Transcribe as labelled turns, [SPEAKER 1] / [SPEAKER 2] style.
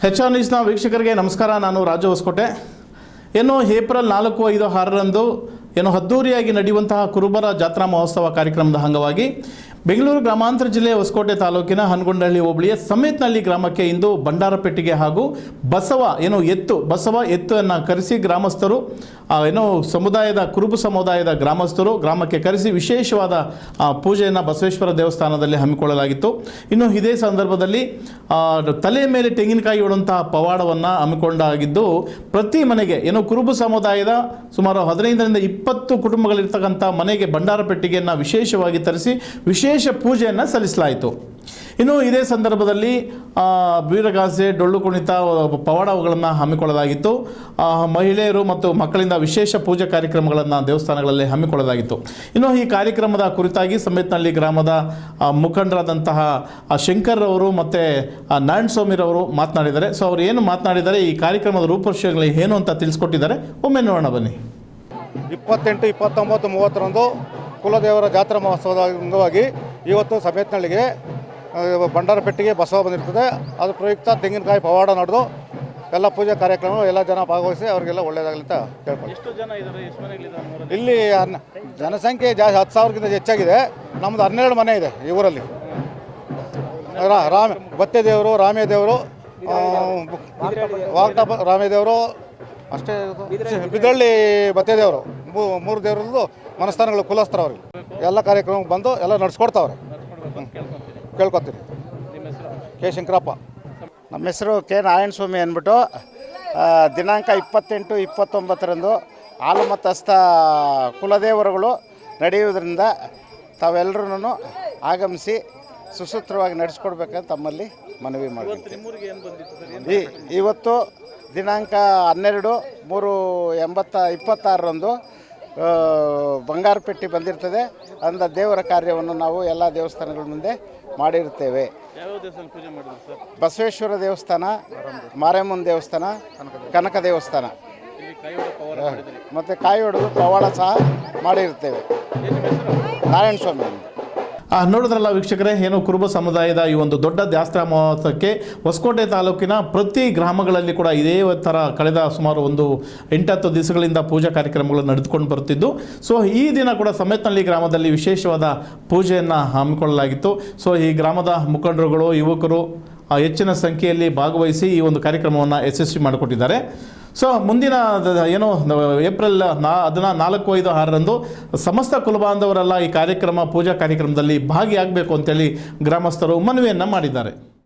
[SPEAKER 1] HR ನ್ಯೂಸ್ನ ವೀಕ್ಷಕರಿಗೆ ನಮಸ್ಕಾರ. ನಾನು ರಾಜು ಹೊಸಕೋಟೆ. ಏಪ್ರಿಲ್ 4, 5, 6ರಂದು ಅದ್ದೂರಿಯಾಗಿ ನಡೆಯುವಂತಹ ಕುರುಬರ ಜಾತ್ರಾ ಮಹೋತ್ಸವ ಕಾರ್ಯಕ್ರಮದ ಅಂಗವಾಗಿ ಬೆಂಗಳೂರು ಗ್ರಾಮಾಂತರ ಜಿಲ್ಲೆ ಹೊಸಕೋಟೆ ತಾಲೂಕಿನ ಹನಗೊಂಡಹಳ್ಳಿ ಹೋಬಳಿಯ ಸಮೇತನಹಳ್ಳಿ ಗ್ರಾಮಕ್ಕೆ ಇಂದು ಭಂಡಾರಪೆಟ್ಟಿಗೆ ಹಾಗೂ ಬಸವ ಎತ್ತನ್ನು ಕರೆಸಿ ಗ್ರಾಮಸ್ಥರು ಕುರುಬ ಸಮುದಾಯದ ಗ್ರಾಮಸ್ಥರು ಗ್ರಾಮಕ್ಕೆ ಕರೆಸಿ ವಿಶೇಷವಾದ ಪೂಜೆಯನ್ನು ಬಸವೇಶ್ವರ ದೇವಸ್ಥಾನದಲ್ಲಿ ಹಮ್ಮಿಕೊಳ್ಳಲಾಗಿತ್ತು. ಇನ್ನು ಇದೇ ಸಂದರ್ಭದಲ್ಲಿ ತಲೆ ಮೇಲೆ ತೆಂಗಿನಕಾಯಿ ಇಡುವಂತಹ ಪವಾಡವನ್ನು ಹಮ್ಮಿಕೊಂಡಾಗಿದ್ದು, ಪ್ರತಿ ಮನೆಗೆ ಕುರುಬ ಸಮುದಾಯದ ಸುಮಾರು 15ರಿಂದ 20 ಕುಟುಂಬಗಳಿರ್ತಕ್ಕಂಥ ಮನೆಗೆ ಭಂಡಾರಪೆಟ್ಟಿಗೆಯನ್ನು ವಿಶೇಷವಾಗಿ ತರಿಸಿ ವಿಶೇಷ ಪೂಜೆಯನ್ನು ಸಲ್ಲಿಸಲಾಯಿತು. ಇನ್ನು ಇದೇ ಸಂದರ್ಭದಲ್ಲಿ ವೀರಗಾಸೆ, ಡೊಳ್ಳು ಕುಣಿತ, ಪವಾಡಗಳನ್ನು ಹಮ್ಮಿಕೊಳ್ಳಲಾಗಿತ್ತು. ಮಹಿಳೆಯರು ಮತ್ತು ಮಕ್ಕಳಿಂದ ವಿಶೇಷ ಪೂಜಾ ಕಾರ್ಯಕ್ರಮಗಳನ್ನು ದೇವಸ್ಥಾನಗಳಲ್ಲಿ ಹಮ್ಮಿಕೊಳ್ಳಲಾಗಿತ್ತು. ಇನ್ನು ಈ ಕಾರ್ಯಕ್ರಮದ ಕುರಿತಾಗಿ ಸಮೇತನಹಳ್ಳಿ ಗ್ರಾಮದ ಮುಖಂಡರಾದಂತಹ ಶಂಕರ್ ಅವರು ಮತ್ತು ನಾರಾಯಣಸ್ವಾಮಿರವರು ಮಾತನಾಡಿದ್ದಾರೆ. ಸೊ ಅವರು ಏನು ಮಾತನಾಡಿದ್ದಾರೆ, ಈ ಕಾರ್ಯಕ್ರಮದ ರೂಪುರೇಷೆಗಳು ಏನು ಅಂತ ತಿಳಿಸ್ಕೊಟ್ಟಿದ್ದಾರೆ. ಒಮ್ಮೆ ನೋಡೋಣ ಬನ್ನಿ.
[SPEAKER 2] 28, 29, 30ರಂದು ಕುಲದೇವರ ಜಾತ್ರಾ ಮಹೋತ್ಸವದ ಅಂಗವಾಗಿ ಇವತ್ತು ಸಮೇತನಹಳ್ಳಿಗೆ ಭಂಡಾರಪೆಟ್ಟಿಗೆ ಬಸವ ಬಂದಿರ್ತದೆ. ಅದು ಪ್ರಯುಕ್ತ ತೆಂಗಿನಕಾಯಿ ಪವಾಡ ನಡೆದು ಎಲ್ಲ ಪೂಜೆ ಕಾರ್ಯಕ್ರಮ ಎಲ್ಲ ಜನ ಭಾಗವಹಿಸಿ ಅವರಿಗೆಲ್ಲ ಒಳ್ಳೆಯದಾಗಲಿ ಅಂತ ಕೇಳ್ಕೊಂಡು.
[SPEAKER 1] ಎಷ್ಟು ಜನ ಇದ್ದಾರೆ
[SPEAKER 2] ಇಲ್ಲಿ ಜನಸಂಖ್ಯೆ ಜಾಸ್ತಿ 10,000ಕ್ಕಿಂತ ಹೆಚ್ಚಾಗಿದೆ. ನಮ್ಮದು 12 ಮನೆ ಇದೆ ಈ ಊರಲ್ಲಿ. ಬತ್ತೆದೇವರು, ರಾಮೇದೇವರು, ವಾಗ್ಟಪ್ಪ ರಾಮೇದೇವರು, ಅಷ್ಟೇ ಬಿದಳ್ಳಿ ಬತ್ತೆದೇವರು, 3 ದೇವರದ್ದು ಮನಸ್ಥಾನಗಳು ಕುಲಸ್ಥರು. ಅವ್ರಿಗೆ ಎಲ್ಲ ಕಾರ್ಯಕ್ರಮಕ್ಕೆ ಬಂದು ಎಲ್ಲ ನಡೆಸ್ಕೊಡ್ತಾವ್ರೆ. ಕೇಳ್ಕೊತೀರಿ. ಕೆ ಶಂಕರಪ್ಪ.
[SPEAKER 3] ನಮ್ಮ ಹೆಸರು ಕೆ ನಾರಾಯಣಸ್ವಾಮಿ ಅಂದ್ಬಿಟ್ಟು. ದಿನಾಂಕ 28, 29ರಂದು ಹಾಲುಮತಸ್ಥ ಕುಲದೇವರುಗಳು ನಡೆಯುವುದರಿಂದ ತಾವೆಲ್ಲರೂ ಆಗಮಿಸಿ ಸುಸೂತ್ರವಾಗಿ ನಡೆಸ್ಕೊಡ್ಬೇಕಂತ ತಮ್ಮಲ್ಲಿ ಮನವಿ ಮಾಡ್ತೀವಿ. ಇವತ್ತು ದಿನಾಂಕ 12/3/26ರಂದು ಬಂಗಾರಪೆಟ್ಟಿ ಬಂದಿರ್ತದೆ. ಅಂದ ದೇವರ ಕಾರ್ಯವನ್ನು ನಾವು ಎಲ್ಲ ದೇವಸ್ಥಾನಗಳ ಮುಂದೆ ಮಾಡಿರುತ್ತೇವೆ. ಬಸವೇಶ್ವರ ದೇವಸ್ಥಾನ, ಮಾರೇಮ್ಮನ ದೇವಸ್ಥಾನ, ಕನಕ ದೇವಸ್ಥಾನ ಮತ್ತು ಕಾಯಿ ಹೊಡೆದು ಪವಾಡ ಸಹ ಮಾಡಿರುತ್ತೇವೆ. ನಾರಾಯಣಸ್ವಾಮಿ.
[SPEAKER 1] ನೋಡಿದ್ರಲ್ಲ ವೀಕ್ಷಕರೇ, ಕುರುಬ ಸಮುದಾಯದ ಈ ಒಂದು ದೊಡ್ಡ ಜಾತ್ರಾ ಮಹೋತ್ಸವಕ್ಕೆ ಹೊಸಕೋಟೆ ತಾಲೂಕಿನ ಪ್ರತಿ ಗ್ರಾಮಗಳಲ್ಲಿ ಕೂಡ ಇದೇ ಥರ ಕಳೆದ ಸುಮಾರು 8-10 ದಿವಸಗಳಿಂದ ಪೂಜಾ ಕಾರ್ಯಕ್ರಮಗಳು ನಡೆದುಕೊಂಡು ಬರುತ್ತಿದ್ದು, ಸೊ ಈ ದಿನ ಕೂಡ ಸಮೇತನಹಳ್ಳಿ ಗ್ರಾಮದಲ್ಲಿ ವಿಶೇಷವಾದ ಪೂಜೆಯನ್ನು ಹಮ್ಮಿಕೊಳ್ಳಲಾಗಿತ್ತು. ಸೊ ಈ ಗ್ರಾಮದ ಮುಖಂಡರುಗಳು, ಯುವಕರು ಹೆಚ್ಚಿನ ಸಂಖ್ಯೆಯಲ್ಲಿ ಭಾಗವಹಿಸಿ ಈ ಒಂದು ಕಾರ್ಯಕ್ರಮವನ್ನು ಯಶಸ್ವಿ ಮಾಡಿಕೊಟ್ಟಿದ್ದಾರೆ. ಸೊ ಮುಂದಿನ ಏಪ್ರಿಲ್ 4, 5, 6ರಂದು ಸಮಸ್ತ ಕುಲಬಾಂಧವರೆಲ್ಲ ಈ ಪೂಜಾ ಕಾರ್ಯಕ್ರಮದಲ್ಲಿ ಭಾಗಿಯಾಗಬೇಕು ಅಂತೇಳಿ ಗ್ರಾಮಸ್ಥರು ಮನವಿಯನ್ನು ಮಾಡಿದ್ದಾರೆ.